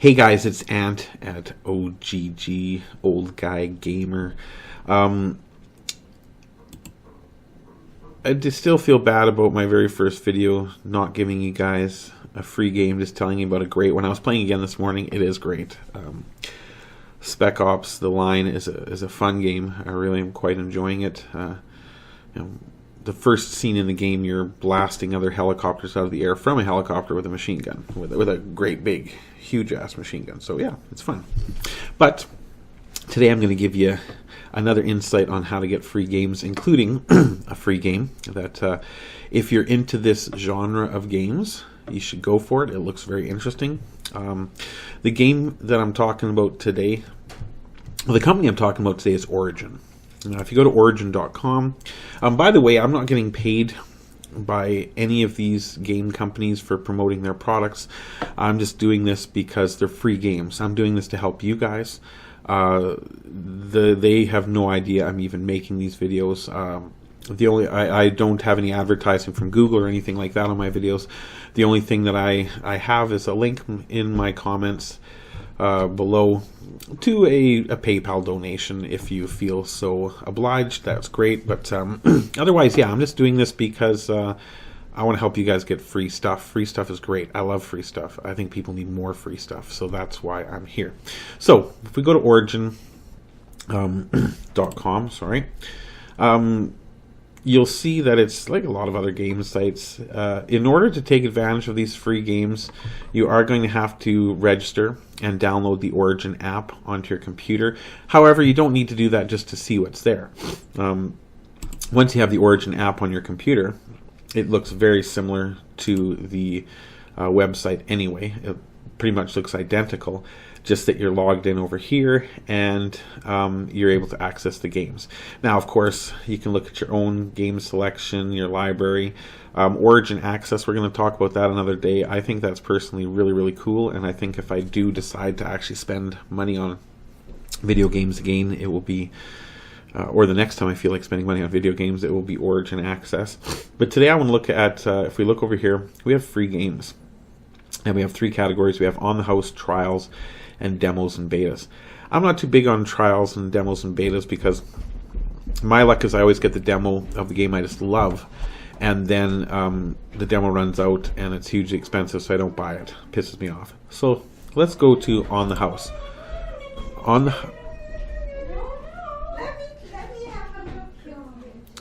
Hey guys, it's Ant at OGG, Old Guy Gamer. I just still feel bad about my very first video not giving you guys a free game, just telling you about a great one. I was playing again this morning. It is great. Spec Ops: The Line is a fun game. I really am quite enjoying it. The first scene in the game, you're blasting other helicopters out of the air from a helicopter with a machine gun, with a great big, huge-ass machine gun. So yeah, it's fun. But today I'm going to give you another insight on how to get free games, including a free game that if you're into this genre of games, you should go for it. It looks very interesting. The game that I'm talking about today, the company I'm talking about today is Origin. Now, if you go to origin.com, by the way, I'm not getting paid by any of these game companies for promoting their products. I'm just doing this because they're free games. I'm doing this to help you guys. They have no idea I'm even making these videos. I don't have any advertising from Google or anything like that on my videos. The only thing that I have is a link in my comments below to a PayPal donation if you feel so obliged. That's great, but otherwise, yeah, I'm just doing this because I want to help you guys get free stuff. Free stuff is great. I love free stuff. I think people need more free stuff, so that's why I'm here. So if we go to origin.com, you'll see that it's like a lot of other game sites. In order to take advantage of these free games, you are going to have to register and download the Origin app onto your computer. However, you don't need to do that just to see what's there. Once you have the Origin app on your computer, it looks very similar to the website anyway. It pretty much looks identical, just that you're logged in over here and you're able to access the games. Now, of course, you can look at your own game selection, your library. Origin Access, we're going to talk about that another day. I think that's personally really, really cool, and I think if I do decide to actually spend money on video games again, it will be, or the next time I feel like spending money on video games, it will be Origin Access. But today I want to look at, if we look over here, we have free games. And we have three categories. We have on-the-house, trials, and demos and betas. I'm not too big on trials and demos and betas because my luck is I always get the demo of the game I just love, and then the demo runs out and it's hugely expensive, so I don't buy it. Pisses me off. So let's go to on the house.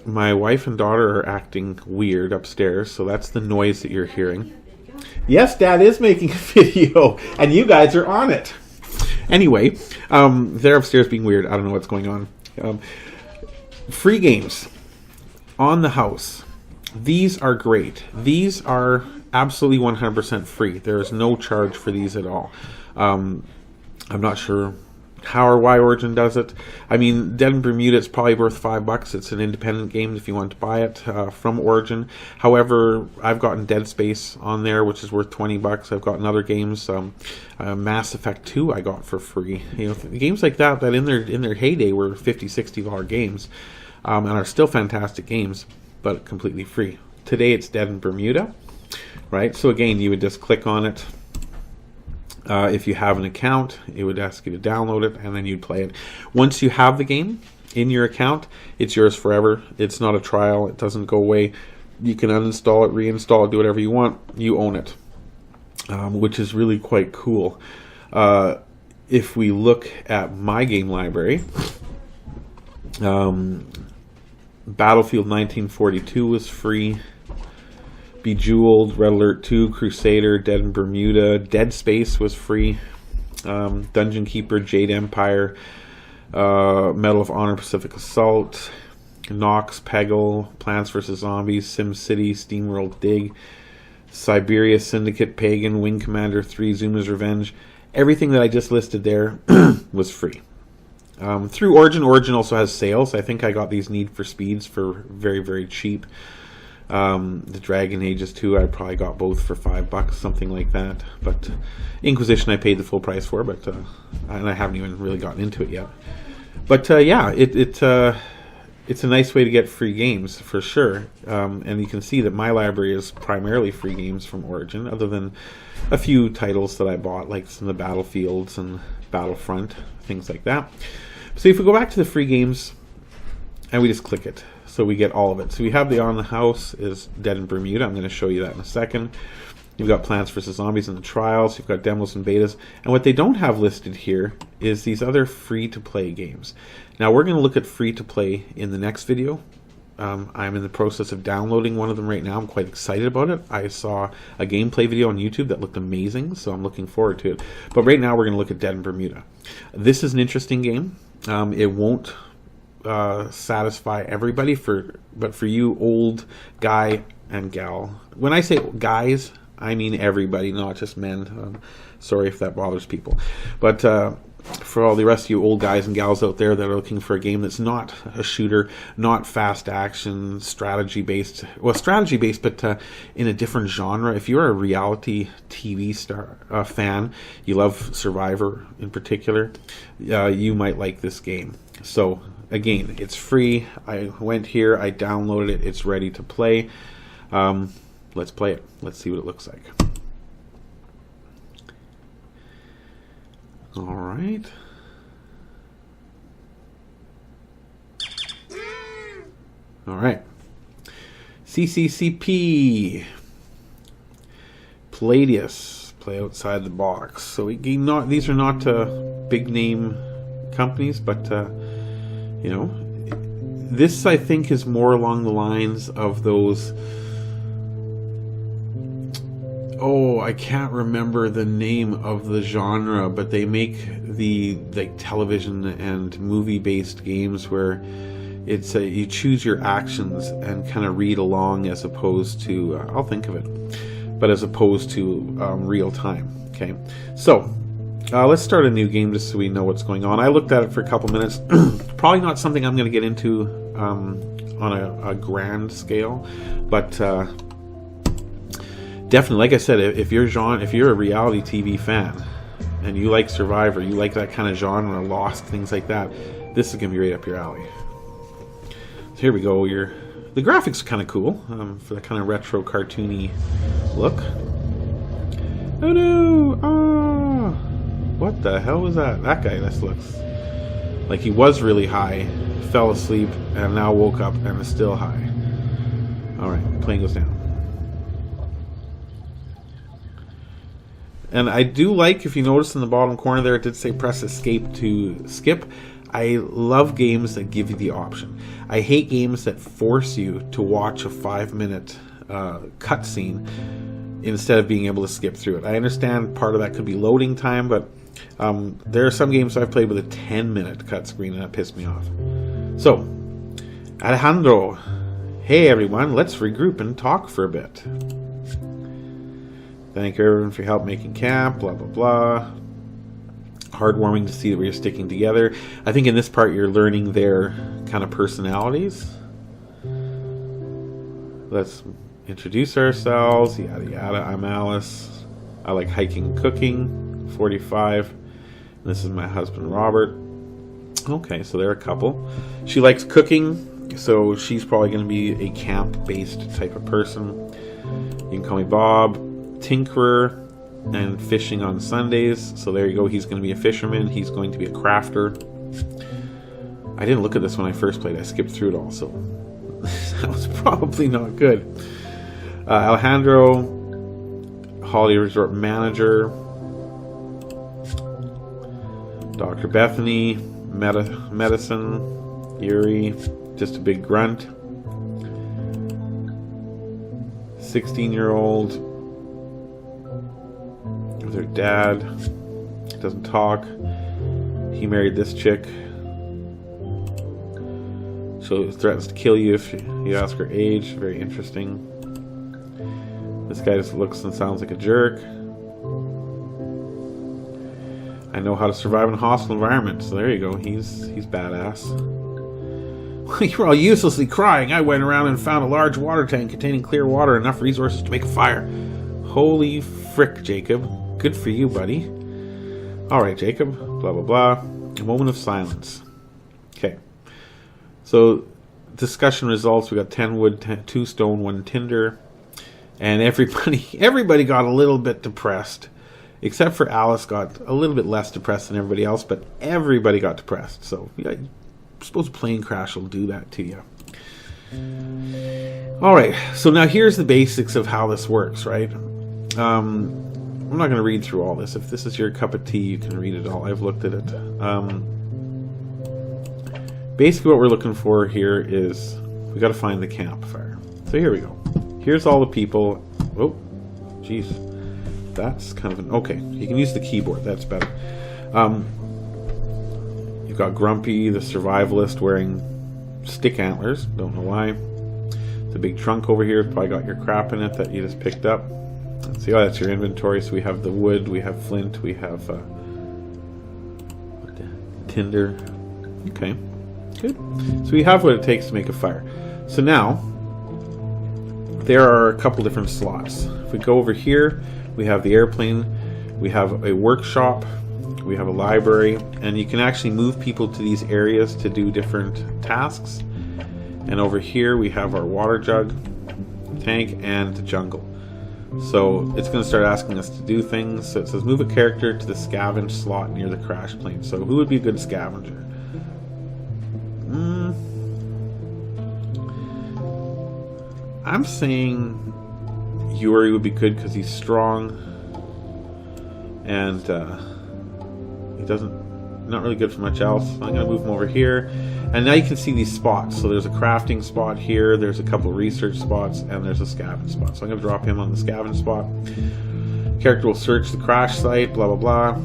My wife and daughter are acting weird upstairs, so that's the noise that you're hearing. Yes, Dad is making a video, and you guys are on it. Anyway, they're upstairs being weird. I don't know what's going on. Free games on the house. These are great. These are absolutely 100% free. There is no charge for these at all. I'm not sure how or why Origin does it. I mean, Dead in Bermuda, it's probably worth $5. It's an independent game if you want to buy it from Origin. However, I've gotten Dead Space on there, which is worth $20. I've gotten other games. Mass Effect 2 I got for free. You know, games like that in their heyday were $50, $60 games, and are still fantastic games, but completely free. Today it's Dead in Bermuda, right? So again, you would just click on it. If you have an account, it would ask you to download it, and then you'd play it. Once you have the game in your account, it's yours forever. It's not a trial. It doesn't go away. You can uninstall it, reinstall it, do whatever you want. You own it, which is really quite cool. If we look at my game library, Battlefield 1942 was free. Bejeweled, Red Alert 2, Crusader, Dead in Bermuda, Dead Space was free, Dungeon Keeper, Jade Empire, Medal of Honor, Pacific Assault, Nox, Peggle, Plants vs. Zombies, SimCity, SteamWorld Dig, Siberia Syndicate, Pagan, Wing Commander 3, Zuma's Revenge. Everything that I just listed there was free. Through Origin also has sales. I think I got these Need for Speeds for very, very cheap. The Dragon Ages 2, I probably got both for $5, something like that. But Inquisition I paid the full price for, but and I haven't even really gotten into it yet. But yeah, it's a nice way to get free games for sure. And you can see that my library is primarily free games from Origin, other than a few titles that I bought, like some of the Battlefields and Battlefront, things like that. So if we go back to the free games and we just click it, so we get all of it. So we have the On the House is Dead in Bermuda. I'm going to show you that in a second. You've got Plants vs. Zombies and the Trials. You've got demos and betas. And what they don't have listed here is these other free-to-play games. Now, we're going to look at free-to-play in the next video. I'm in the process of downloading one of them right now. I'm quite excited about it. I saw a gameplay video on YouTube that looked amazing, so I'm looking forward to it. But right now, we're going to look at Dead in Bermuda. This is an interesting game. It won't satisfy everybody, but for you old guy and gal. When I say guys, I mean everybody, not just men. Sorry if that bothers people. But for all the rest of you old guys and gals out there that are looking for a game that's not a shooter, not fast action, strategy-based. Well, strategy-based, but in a different genre. If you're a reality TV fan, you love Survivor in particular, you might like this game. So, again, it's free. I went here, I downloaded it, it's ready to play. Let's play it. Let's see what it looks like. All right. All right. CCCP. Palladius. Play outside the box. So these are not big name companies, but you know, this I think is more along the lines of those. Oh, I can't remember the name of the genre, but they make the television and movie-based games where it's you choose your actions and kind of read along, as opposed to I'll think of it, but as opposed to real time. Okay, so let's start a new game just so we know what's going on. I looked at it for a couple minutes. Probably not something I'm going to get into on a grand scale, but definitely, like I said, if you're a reality TV fan and you like Survivor, you like that kind of genre, Lost, things like that, this is going to be right up your alley. So here we go. The graphics are kind of cool for the kind of retro cartoony look. Oh no! Ah! What the hell was that? That guy, this looks like he was really high, fell asleep, and now woke up and is still high. Alright, plane goes down. And I do like, if you notice in the bottom corner there, it did say press escape to skip. I love games that give you the option. I hate games that force you to watch a 5-minute cutscene instead of being able to skip through it. I understand part of that could be loading time, but there are some games I've played with a 10-minute cut screen and that pissed me off. So, Alejandro, hey everyone, let's regroup and talk for a bit. Thank everyone for your help making camp, blah, blah, blah. Heartwarming to see that we're sticking together. I think in this part you're learning their kind of personalities. Let's introduce ourselves, yada, yada. I'm Alice. I like hiking and cooking, 45. This is my husband, Robert. Okay, so they're a couple. She likes cooking, so she's probably going to be a camp-based type of person. You can call me Bob. Tinkerer and fishing on Sundays. So there you go. He's going to be a fisherman. He's going to be a crafter. I didn't look at this when I first played. I skipped through it all, so that was probably not good. Alejandro, holiday resort manager. Dr. Bethany, medicine. Yuri, just a big grunt. 16-year-old. Their dad doesn't talk. He married this chick. So threatens to kill you if you ask her age. Very interesting. This guy just looks and sounds like a jerk. I know how to survive in a hostile environment. So there you go. He's badass. You were all uselessly crying. I went around and found a large water tank containing clear water and enough resources to make a fire. Holy frick, Jacob. Good for you, buddy. Alright, Jacob. Blah, blah, blah. A moment of silence. Okay. So, discussion results. We got 10 wood, 2 stone, 1 tinder, and everybody got a little bit depressed, except for Alice got a little bit less depressed than everybody else, but everybody got depressed. So yeah, I suppose a plane crash will do that to you. All right, so now here's the basics of how this works, right? I'm not going to read through all this. If this is your cup of tea, you can read it all. I've looked at it. Basically what we're looking for here is we got to find the campfire. So here we go. Here's all the people. Oh, jeez. That's kind of an... Okay, you can use the keyboard. That's better. You've got Grumpy, the survivalist, wearing stick antlers. Don't know why. The big trunk over here has probably got your crap in it that you just picked up. Let's see, oh, that's your inventory. So we have the wood, we have flint, we have tinder. Okay, good. So we have what it takes to make a fire. So now, there are a couple different slots. If we go over here, we have the airplane, we have a workshop, we have a library, and you can actually move people to these areas to do different tasks. And over here we have our water jug, tank, and the jungle. So it's going to start asking us to do things. So it says move a character to the scavenge slot near the crash plane. So who would be a good scavenger? I'm saying Yuri would be good because he's strong and he not really good for much else. I'm going to move him over here. And now you can see these spots. So there's a crafting spot here, there's a couple of research spots, and there's a scavenge spot. So I'm going to drop him on the scavenge spot. Character will search the crash site, blah, blah, blah.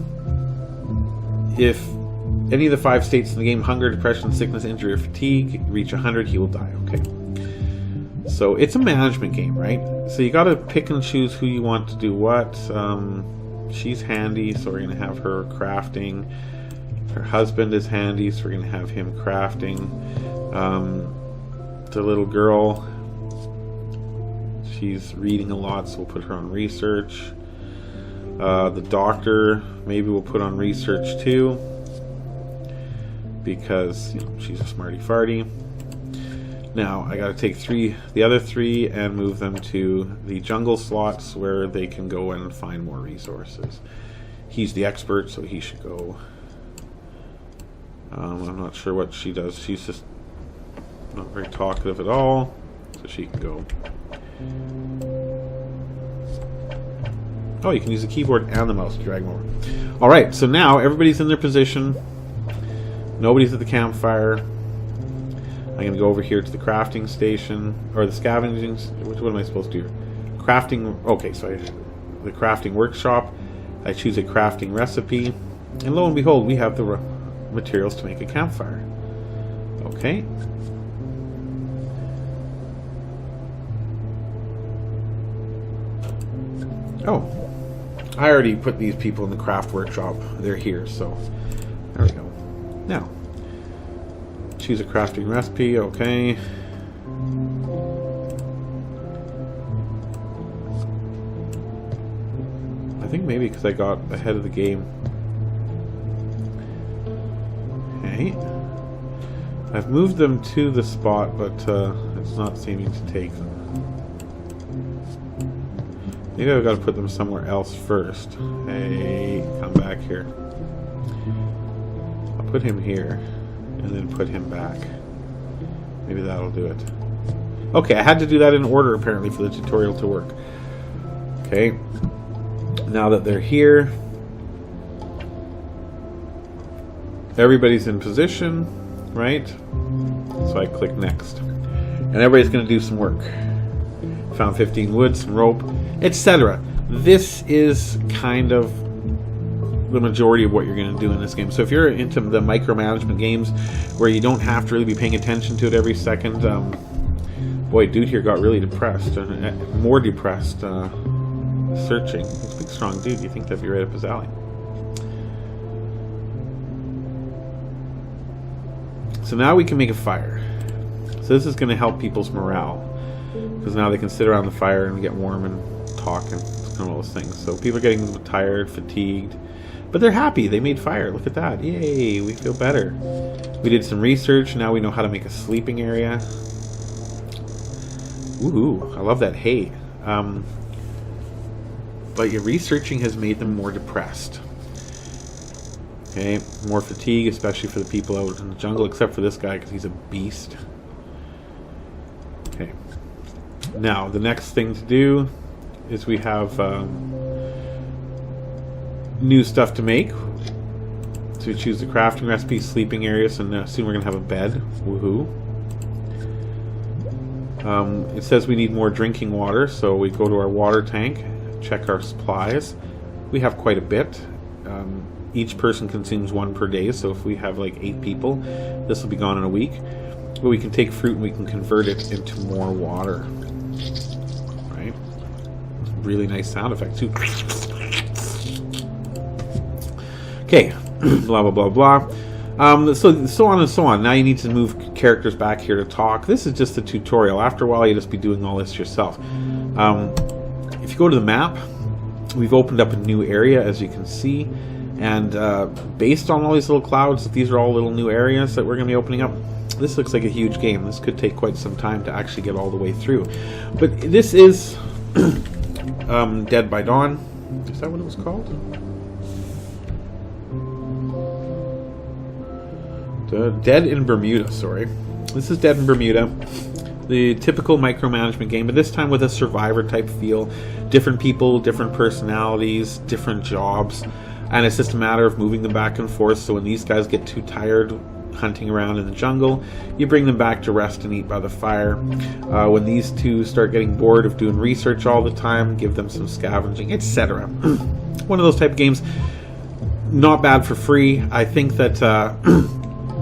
If any of the 5 states in the game, hunger, depression, sickness, injury, or fatigue, reach 100, he will die. Okay. So it's a management game, right? So you got to pick and choose who you want to do what. She's handy, so we're going to have her crafting. Her husband is handy, so we're going to have him crafting. The little girl, she's reading a lot, so we'll put her on research. The doctor, maybe we'll put on research too, because she's a smarty farty. Now I got to take the other 3 and move them to the jungle slots where they can go and find more resources. He's the expert, so he should go. I'm not sure what she does. She's just not very talkative at all, so she can go. Oh, you can use the keyboard and the mouse to drag them over. Alright, so now everybody's in their position. Nobody's at the campfire. I'm going to go over here to the crafting station, or the scavenging. What am I supposed to do? Crafting. Okay, so the crafting workshop. I choose a crafting recipe, and lo and behold, we have the materials to make a campfire. Okay. Oh, I already put these people in the craft workshop. They're here, so there we go. Now, choose a crafting recipe. Okay. I think maybe because I got ahead of the game. Okay. I've moved them to the spot, but it's not seeming to take them. Maybe I've got to put them somewhere else first. Hey, come back here. I'll put him here, and then put him back. Maybe that'll do it. Okay, I had to do that in order, apparently, for the tutorial to work. Okay. Now that they're here, everybody's in position, right? So I click next. And everybody's going to do some work. Found 15 wood, some rope, etc. This is kind of the majority of what you're going to do in this game. So if you're into the micromanagement games where you don't have to really be paying attention to it every second, boy, dude here got really depressed, more depressed, searching. He's a big, strong dude. You think that'd be right up his alley. So now we can make a fire. So this is going to help people's morale, because now they can sit around the fire and get warm and talk and kind of all those things. So people are getting tired, fatigued. But they're happy. They made fire. Look at that. Yay, we feel better. We did some research. Now we know how to make a sleeping area. Ooh, I love that hay. But your researching has made them more depressed. Okay, more fatigue, especially for the people out in the jungle, except for this guy because he's a beast. Okay. Now, the next thing to do is we have new stuff to make. So we choose the crafting recipe, sleeping areas, and soon we're going to have a bed. Woohoo. It says we need more drinking water, so we go to our water tank, check our supplies. We have quite a bit. Each person consumes 1 per day, so if we have like 8 people, this will be gone in a week. But we can take fruit and we can convert it into more water. Right? Really nice sound effect too. Okay, blah blah blah blah. So on and so on. Now you need to move characters back here to talk. This is just a tutorial. After a while, you'll just be doing all this yourself. If you go to the map, we've opened up a new area, as you can see. And based on all these little clouds, these are all little new areas that we're going to be opening up. This looks like a huge game. This could take quite some time to actually get all the way through. But this is Dead by Dawn. Is that what it was called? Dead in Bermuda, sorry. This is Dead in Bermuda. The typical micromanagement game, but this time with a survivor type feel. Different people, different personalities, different jobs. And it's just a matter of moving them back and forth, so when these guys get too tired hunting around in the jungle, you bring them back to rest and eat by the fire. When these two start getting bored of doing research all the time, give them some scavenging, etc. One of those type of games. Not bad for free. I think that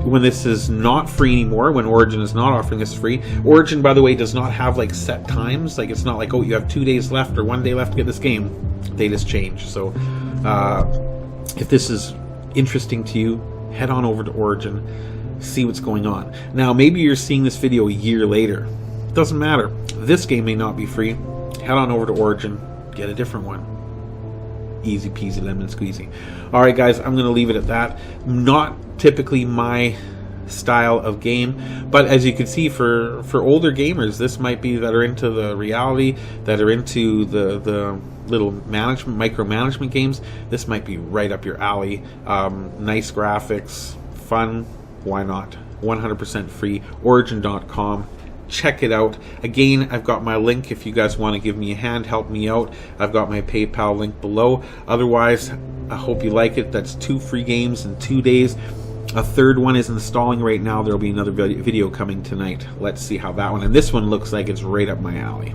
when this is not free anymore, when Origin is not offering this free, Origin, by the way, does not have like set times. Like, it's not like, oh, you have 2 days left or 1 day left to get this game. They just change. So if this is interesting to you, head on over to Origin, see what's going on. Now, maybe you're seeing this video a year later. Doesn't matter. This game may not be free. Head on over to Origin, get a different one. Easy peasy lemon squeezy. Alright guys, I'm going to leave it at that. Not typically my style of game, but as you can see, for older gamers, this might be that are into the reality, that are into the little micromanagement games, this might be right up your alley. Nice graphics, fun, why not? 100% free, origin.com. Check it out. Again, I've got my link if you guys want to give me a hand, help me out. I've got my PayPal link below. Otherwise, I hope you like it. That's 2 free games in 2 days. A third one is installing right now. There'll be another video coming tonight. Let's see how that one, and this one looks like it's right up my alley.